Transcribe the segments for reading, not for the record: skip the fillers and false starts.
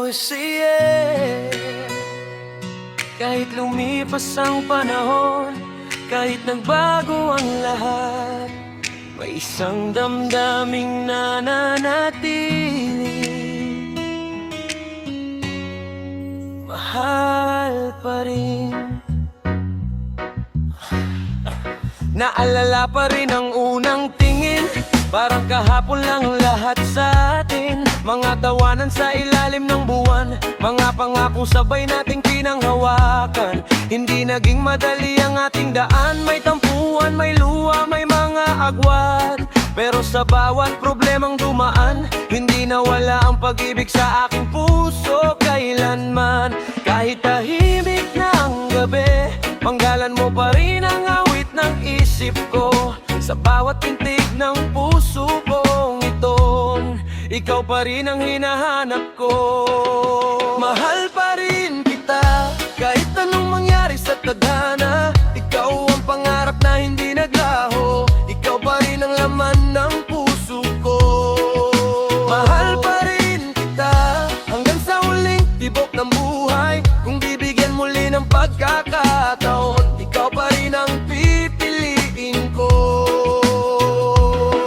Siye. Kahit lumipas ang panahon, kahit nagbago ang lahat, may isang damdaming nananatili. Mahal pa rin. Naalala pa rin ang unang tingin, parang kahapon lang lahat sa atin. Mga tawanan sa ilalim ng buwan, mga pangako sabay nating pinanghawakan. Hindi naging madali ang ating daan, may tampuan, may luha, may mga agwat. Pero sa bawat problemang dumaan, hindi nawala ang pag-ibig sa aking puso kailanman. Kahit tahimik na ang gabi, panggalan mo pa rin ang awit ng isip ko. Sa bawat tintig ng puso kong itong, ikaw pa rin ang hinahanap ko. Mahal pa rin kita, kahit anong mangyari sa tadhana. Ikaw ang pangarap na hindi naglaho, ikaw pa rin ang laman ng puso ko. Mahal pa rin kita, hanggang sa huling tibok ng buhay. Kung bibigyan muli ng pagkakataon, ikaw pa rin ang pipiliin ko.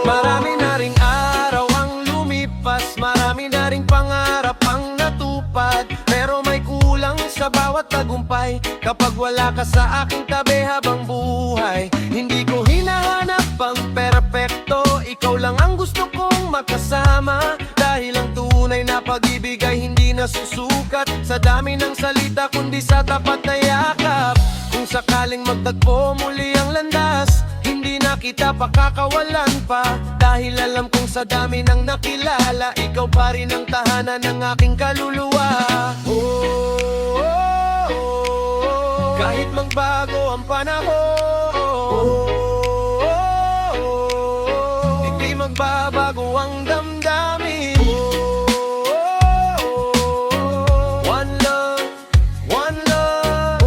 Marami na ring araw ang lumipas, marami na ring pangarap ang natupad. Pero may kulang sa bawat tagumpay kapag wala ka sa aking tabi habang buhay. Hindi ko hinahanap ang perpekto, ikaw lang ang gusto kong makasama. Dahil ang tunay na pag-ibig ay hindi nasusukat sa dami ng salita, kundi sa tapat na yakap. Kung sakaling magtagpo muli ang landas, hindi na kita pakakawalan pa. Dahil alam kong sa dami ng nakilala, ikaw pa rin ang tahanan ng aking kaluluwa. Kahit magbago ang panahon, hindi magbabago ang damdamin. One love, one love.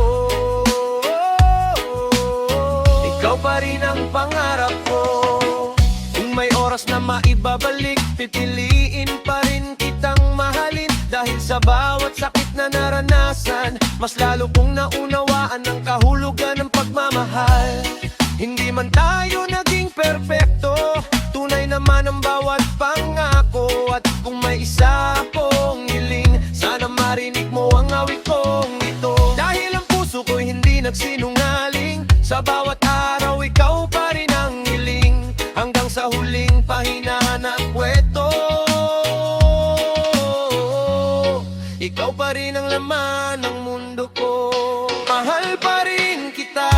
Ikaw pa rin ang pangarap ko. Kung may oras na maibabalik, pipiliin pa rin kitang mahalin. Dahil sa bawat sakit na naranasan, mas lalo kong naunawaan ang kahulugan ng pagmamahal. Hindi man tayo naging perpekto, tunay naman ang bawat pangako. At kung may isa akong hiling, sana marinig mo ang awit kong ito. Dahil ang puso ko'y hindi nagsinungaling, sa bawat araw ikaw pa rin ang hiling. Hanggang sa huling pahina ng kwento, ikaw pa rin ang laman ng mundo ko. Mahal pa rin kita,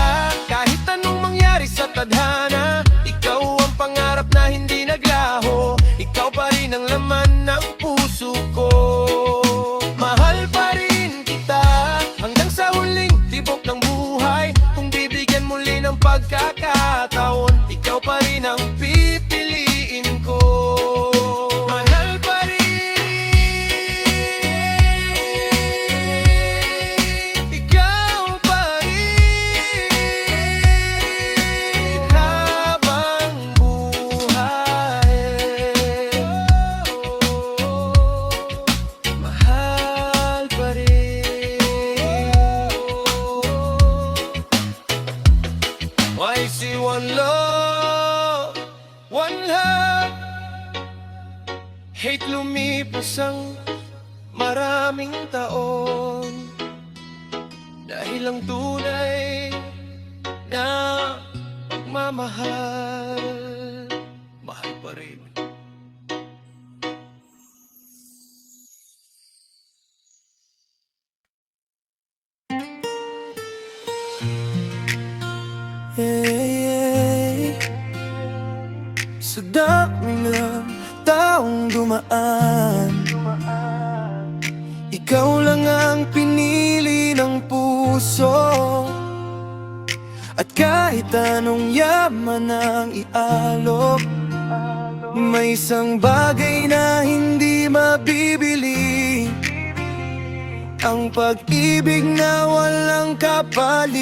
kahit anong mangyari sa tadhana. Ikaw ang pangarap na hindi naglaho, ikaw pa rin ang laman ng puso ko. Mahal pa rin kita, hanggang sa huling tibok ng buhay. Kung bibigyan muli ng pagkakataon, ikaw pa rin ang pipiliin ko. Mahal pa rin, ikaw pa rin habang buhay. Mahal pa rin. Why see one love, one love. Hate lumipas ang maraming taon, dahil ang tunay na pagmamahal, mahal pa rin. Hey, sa dami ng taong dumaan, ikaw lang ang pinili ng puso. At kahit anong yaman ang ialok, may isang bagay na hindi mabibili, ang pag-ibig na walang kapalit.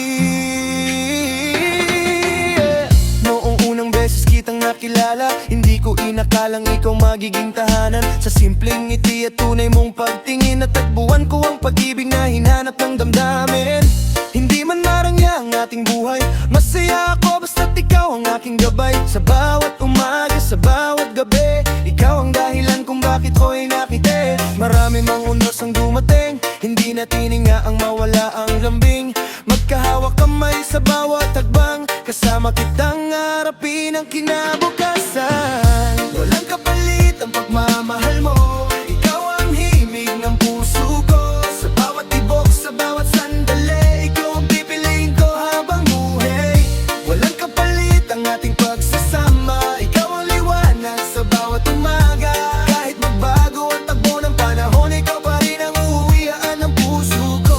Noong unang beses kitang nakilala, hindi ko inakalang ikaw magiging tahanan. Sa simpleng ngiti at tunay mong pagtingin, natagbuan ko ang pag-ibig na hinanap ng damdamin. Hindi man marangya ang ating buhay, masaya ako basta't ikaw ang aking gabay. Sa bawat umaga, sa bawat gabi, ikaw ang dahilan kung bakit ko'y nakite. Marami mang unos ang dumating, hindi na tininga ang mawala ang lambing. Magkahawak kamay sa bawat tagbang, kasama kitang harapin ang kinabukasan. Walang kapalit ang pagmamahal mo, ikaw ang himig ng puso ko. Sa bawat tibok, sa bawat sandali, ikaw ang pipiliin ko habang buhay. Walang kapalit ang ating pagsasama, ikaw ang liwanag sa bawat umaga. Kahit magbago ang tagbo ng panahon, ikaw pa rin ang uwian ng puso ko.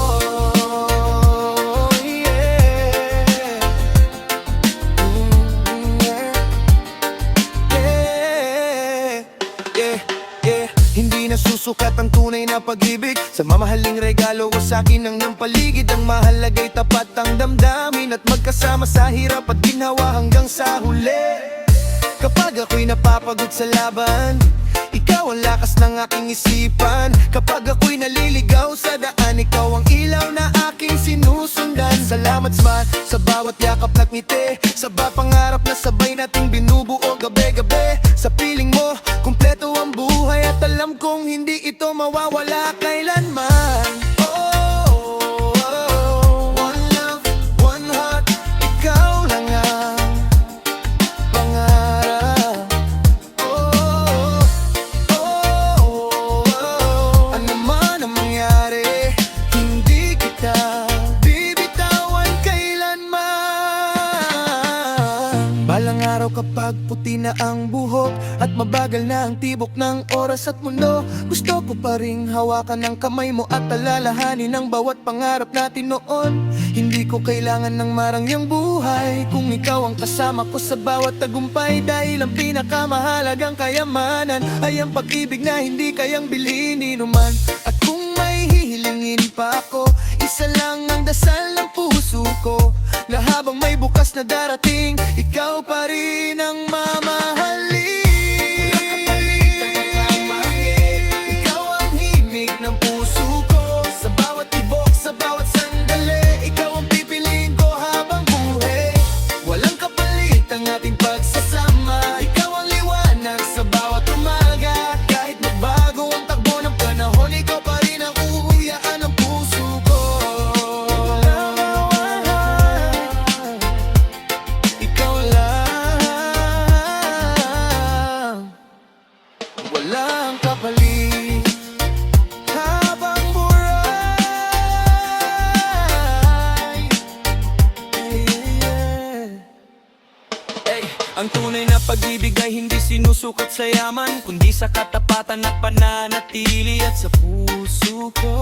Hindi na susukat ang tunay na pag-ibig sa mamahaling regalo ko sa'kin ng paligid. Ang mahalaga'y tapat ang damdamin at magkasama sa hirap at ginhawa hanggang sa huli. Kapag ako'y napapagod sa laban, ikaw ang lakas ng aking isipan. Kapag ako'y naliligaw sa daan, ikaw ang ilaw na aking sinusundan. Salamat sa bawat yakap at ngiti, sa bawat pangarap na sabay nating binubuo gabi-gabi. Sa piling mo, kumpleto ang buhay at alam kong hindi ito mawawala kailanman. One love, one heart, ikaw lang ang pangarap. Ano man ang mangyari, hindi kita bibitawan kailanman. Balang araw kapag puti na ang buhok at mabagal na ang tibok ng oras at mundo, gusto ko pa ring hawakan ng kamay mo at alalahanin ang bawat pangarap natin noon. Hindi ko kailangan ng marangyang buhay kung ikaw ang kasama ko sa bawat tagumpay. Dahil ang pinakamahalagang kayamanan ay ang pag-ibig na hindi kayang bilhin ni numan. At kung may hihilingin pa ako, isa lang ang dasal ng puso ko, na habang may bukas na darating, ikaw pa rin ang mamahalin. Ikaw ang himig ng puso ko, sa bawat tibok, sa bawat sandali, ikaw ang pipiliin ko habang buhay. Walang kapalit ang ating pagsasama, ikaw ang liwanag sa bawat umaga. Kahit magbago ang takbo ng panahon, ikaw pa rin ang uuwian ng puso ko. Ikaw lang, walang kapalit habang buhay. Ang tunay na pag-ibig ay hindi sinusukat sa yaman, kundi sa katapatan at pananatili. At sa puso ko,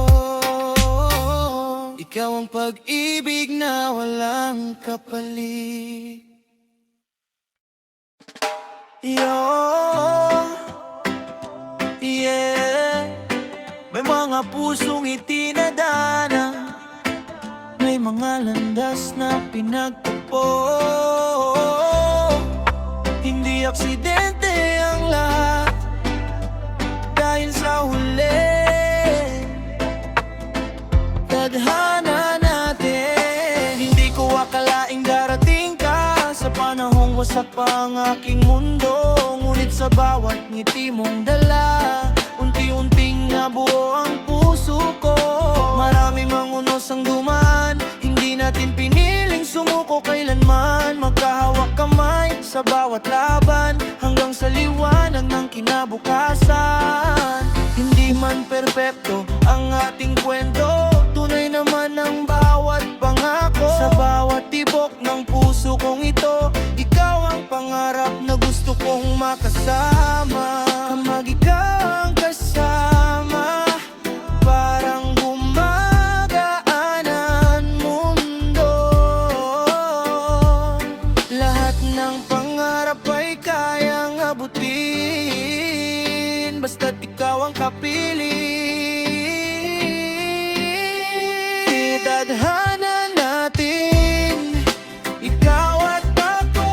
ikaw ang pag-ibig na walang kapalit. Yeah. May mga pusong itinadana, may mga landas na pinagtagpo. Hindi aksidente ang lahat, dahil sa huli tadhana natin. Hindi ko akalaing darating ka sa panahong wasak pa ang aking mundo. Ngunit sa bawat ngiti mong dala, unti-unting nabuo ang puso ko. Marami mang unos ang dumaan, hindi natin piniling sumuko kailanman. Magkahawak kamay sa bawat laban, hanggang sa liwanag ng kinabukasan. Hindi man perpekto ang ating kwento, tunay naman ang bawat pangako. Sa bawat tibok ng puso kong ito, ikaw ang pangarap na gusto kong makasama. Kapag ikaw ang kasama, parang gumagaan ang mundo. Lahat ng pangarap ay kayang abutin, basta't ikaw ang kapiling. Itadhana natin, ikaw at ako,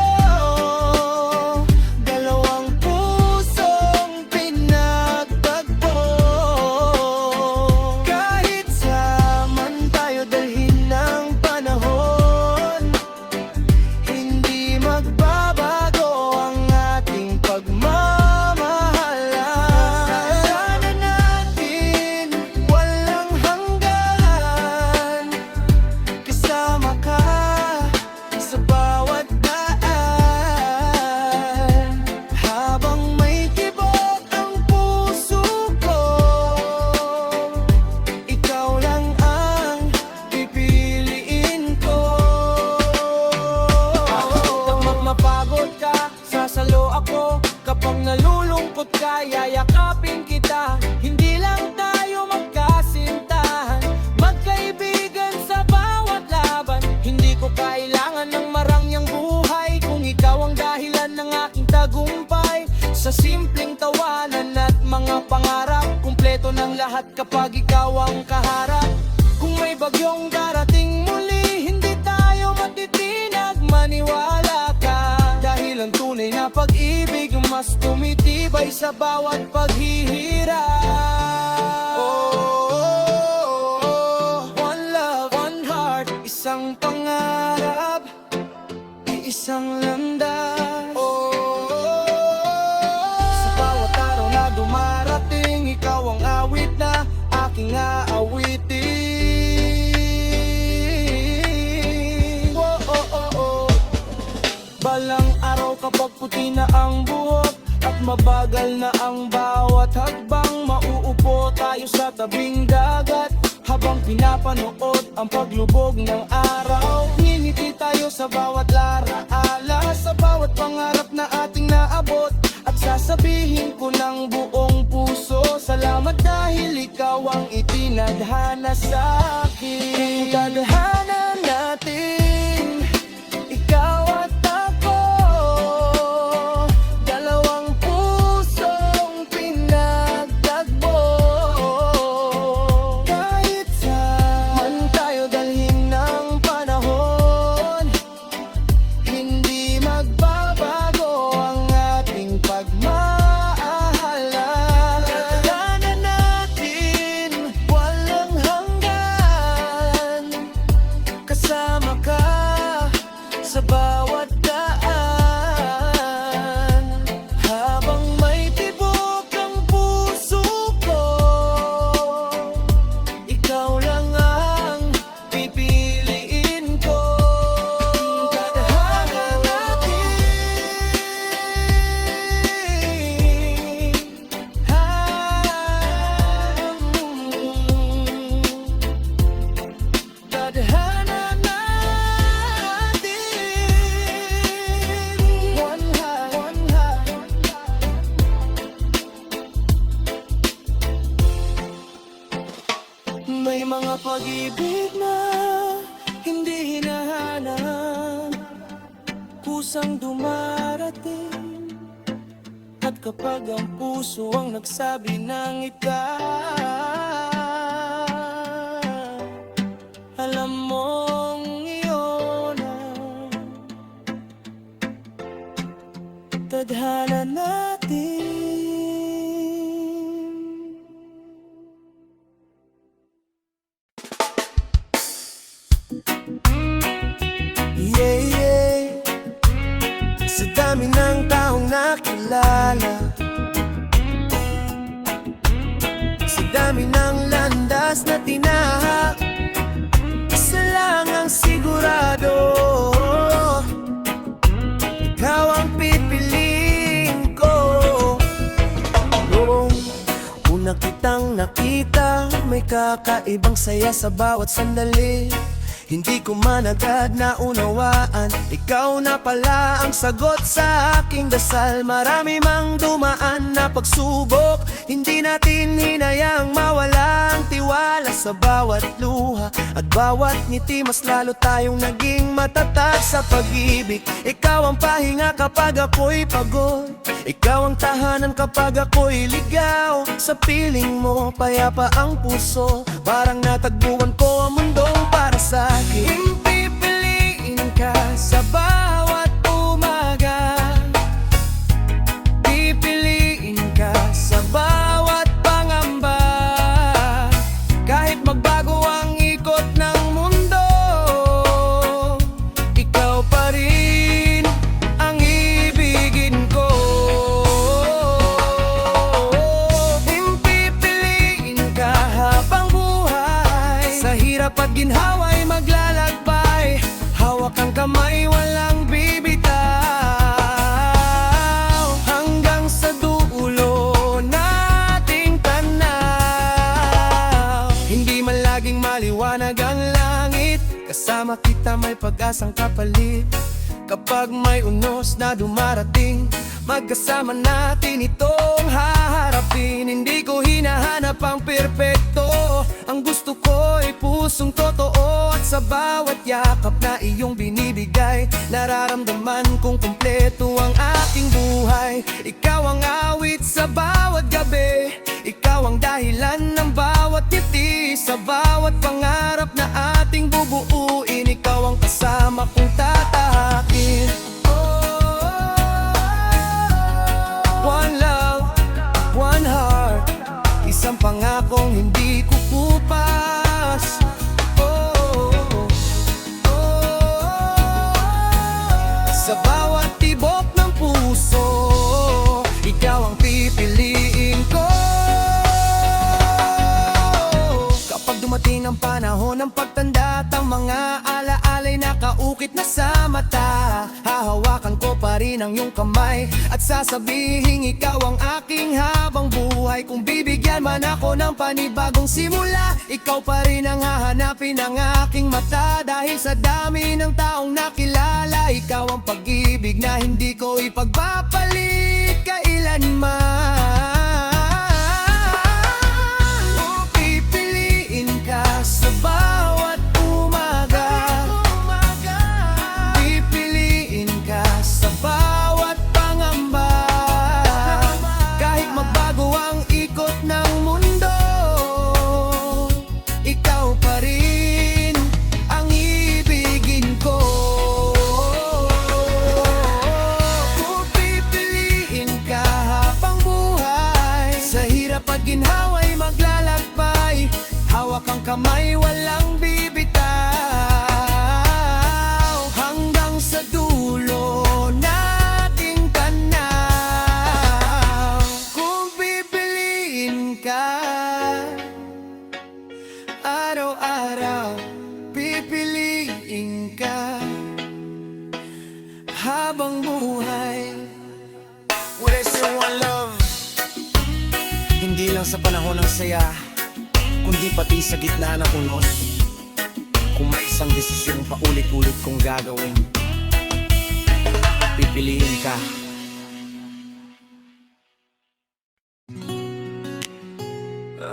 lahat kapag ikaw ang kaharap. Kung may bagyong darating muli, hindi tayo matitinag, maniwala ka. Dahil ang tunay na pag-ibig mas tumitibay sa bawat paghihirap. One love, one heart, isang pangarap, iisang landas. Sa bawat araw na dumarating, ikaw ang awit na aking aawitin. Balang araw kapag puti na ang buhok at mabagal na ang bawat hakbang, mauupo tayo sa tabing dagat habang pinapanood ang paglubog ng araw. Ngingiti tayo sa bawat laraala, sa bawat pangarap na ating naabot. At sasabihin ko ng buong puso, salamat dahil ikaw ang itinadhana sa akin. Tadhana natin, ikaw at ako, dalawang pusong pinagtagpo. Kahit saan tayo dalhin ng panahon, hindi magbabago ang ating pagmamahalan. Tadhana natin, walang hanggan, kasama ka sa bawat daan. Habang may tibok ang puso ko, ikaw lang ang pipiliin ko. Tadhana natin, tadhana natin, one heart, one heart. May mga pag-ibig na hindi hinahanap, kusang dumarating. At kapag ang puso ang nagsabi ng ikaw, alam mong iyon ang tadhana natin. Yeah, yeah. Sa dami ng taong nakilala, sa dami ng landas na tinahak, isa lang ang sigurado, ikaw ang pipiliin ko. Noong una kitang nakita, may kakaibang saya sa bawat sandali. Hindi ko man agad naunawaan, ikaw na pala ang sagot sa aking dasal. Marami mang dumaan na pagsubok, hindi natin hinayang mawala ang tiwala. Sa bawat luha at bawat ngiti, mas lalo tayong naging matatag sa pag-ibig. Ikaw ang pahinga kapag ako'y pagod, ikaw ang tahanan kapag ako'y ligaw. Sa piling mo, payapa ang puso, parang natagpuan ko ang mundong para sa akin. Pipiliin ka sa bawat umaga, pipiliin ka sa bawat pangamba. Kahit magbago ang ikot ng mundo, ikaw pa rin ang ibigin ko. Pipiliin ka habang buhay, sa hirap at ginhawa'y maglalakbay. Hawak ang kamay, walang bibitaw, hanggang sa dulo nating tanaw. Hindi man laging maliwanag ang langit, kasama kita may pag-asang kapalit. Kapag may unos na dumarating, magkasama natin itong haharapin. Hindi ko hinahanap ang perpekto, ang gusto ko ay pusong totoo. At sa bawat yakap na iyong binibigay, nararamdaman kong kumpleto ang aking buhay. Ikaw ang awit sa bawat gabi, ikaw ang dahilan ng Sa bawat pangarap na ating bubuuin, ikaw ang kasama kong tatahakin. One love, one heart, isang pangakong hindi kukupas. Sa bawat tibok ng puso, ikaw ang pipiliin ko. Kapag dumating ang panahon ng pagtanda at ang mga alaala'y nakaukit na sa mata, hahawakan ko pa rin ang iyong kamay at sasabihin ikaw ang aking habang buhay. Kung bibigyan man ako ng panibagong simula, ikaw pa rin ang hahanapin ng aking mata. Dahil sa dami ng taong nakilala, ikaw ang pag-ibig na hindi ko ipagpapalit kailanman. Pipiliin ka sa bawat umaga, pipiliin ka sa bawat pangamba. Kahit magbago ang ikot ng mundo, ikaw pa rin ang ibigin ko. Kung pipiliin ka habang buhay, sa hirap at ginhawa'y maglalakbay, hawak ang kamay, walang bibitaw, hanggang sa dulo nating tanaw. Kung pipiliin ka, araw-araw pipiliin ka habang buhay. When I say one love, hindi lang sa panahon ng saya, kundi pati sa gitna ng unos. Kung may isang desisyon paulit-ulit kong gagawin, pipiliin ka.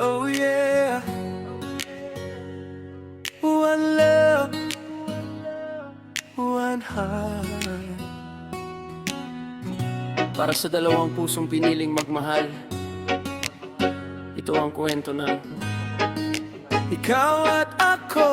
Oh yeah, one love, one heart. Para sa dalawang pusong piniling magmahal, ito ang kwento ng ikaw at ako.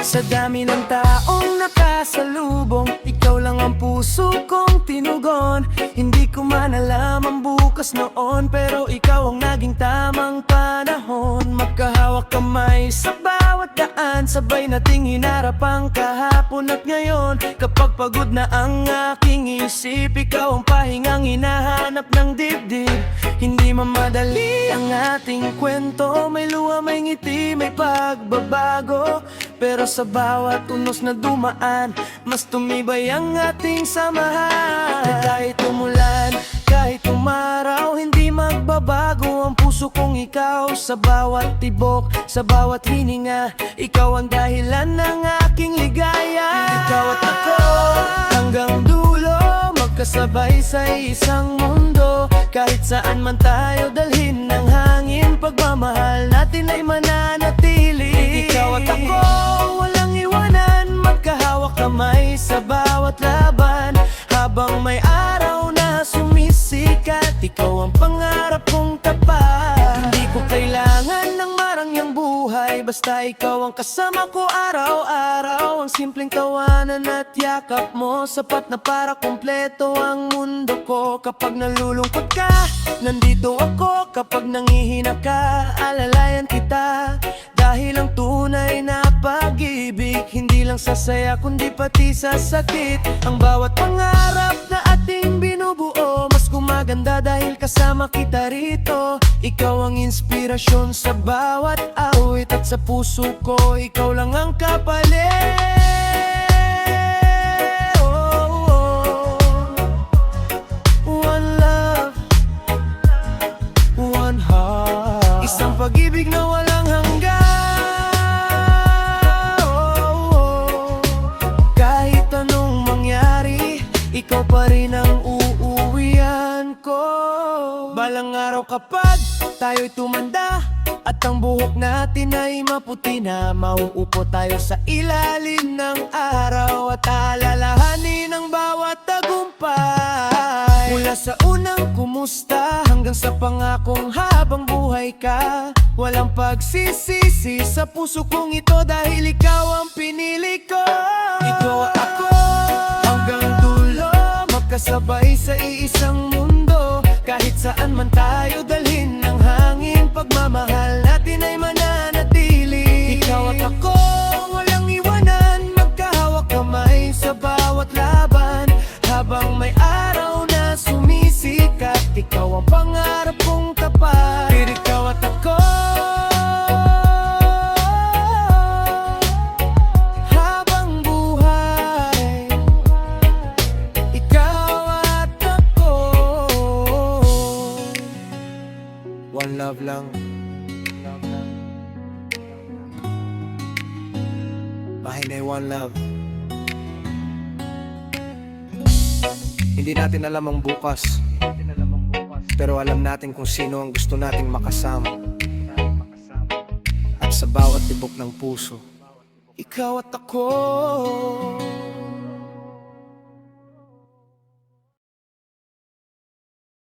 Sa dami ng taong nakasalubong, ikaw lang ang puso kong tinugon. Hindi ko man alam ang bukas noon, pero ikaw ang naging tamang panahon. Magkahawak kamay sa bawat daan, sabay nating hinarap ang kahapon at ngayon. Kapag pagod na ang aking isip, ikaw ang pahingang hinahanap ng dibdib. Hindi mamadali ang ating kwento, may luha, may ngiti, may pagbabago. Pero sa bawat unos na dumaan, mas tumibay ang ating samahan. Kahit umulan, kahit umaraw, hindi magbabago ang puso kong ikaw. Sa bawat tibok, sa bawat hininga, ikaw ang dahilan ng aking ligaya. Ikaw at ako, hanggang dulo, magkasabay sa isang mundo. Kahit saan man tayo dalhin ng hangin, pagmamahal natin ay mananatili. Ikaw at ako, walang iwanan, magkahawak kamay sa bawat laban. Habang may araw na sumisikat, ikaw ang pangarap kong tapat. Hindi ko kailangan ng marangyang buhay, basta ikaw ang kasama ko araw-araw. Ang simpleng tawanan at yakap mo, sapat na para kumpleto ang mundo ko. Kapag nalulungkot ka, nandito ako. Kapag nangihina ka, alalayan kita. Dahil ang tunay na pag-ibig, hindi lang sa saya kundi pati sa sakit. Ang bawat pangarap na ating binubuo, mas gumaganda dahil kasama kita rito. Ikaw ang inspirasyon sa bawat awit, at sa puso ko, ikaw lang ang kapalit. One love, one heart, isang pag-ibig na walang hanggan. Kahit anong mangyari, ikaw pa rin ang uuwian ko. Balang araw kapag tayo'y tumanda, at ang buhok natin ay maputi na, mauupo tayo sa ilalim ng araw at alalahanin ang bawat tagumpay. Mula Mula sa unang kumusta hanggang sa pangakong habang buhay ka, walang pagsisisi sa puso kong ito dahil ikaw ang pinili ko. Ikaw at ako hanggang dulo, magkasabay sa iisang mundo. Kahit saan man tayo dalhin ng hangin, pagmamahal natin ay mananatili. Ikaw at ako walang iwanan, magkahawak kamay sa bawat laban. Habang may araw na sumisikat, ikaw ang pangarap kong tapat. Ikaw at ako habang buhay, ikaw at ako. One love lang. Mahinay one love. Hindi natin alam ang bukas, pero alam natin kung sino ang gusto nating makasama. At sa bawat tibok ng puso, ikaw at ako.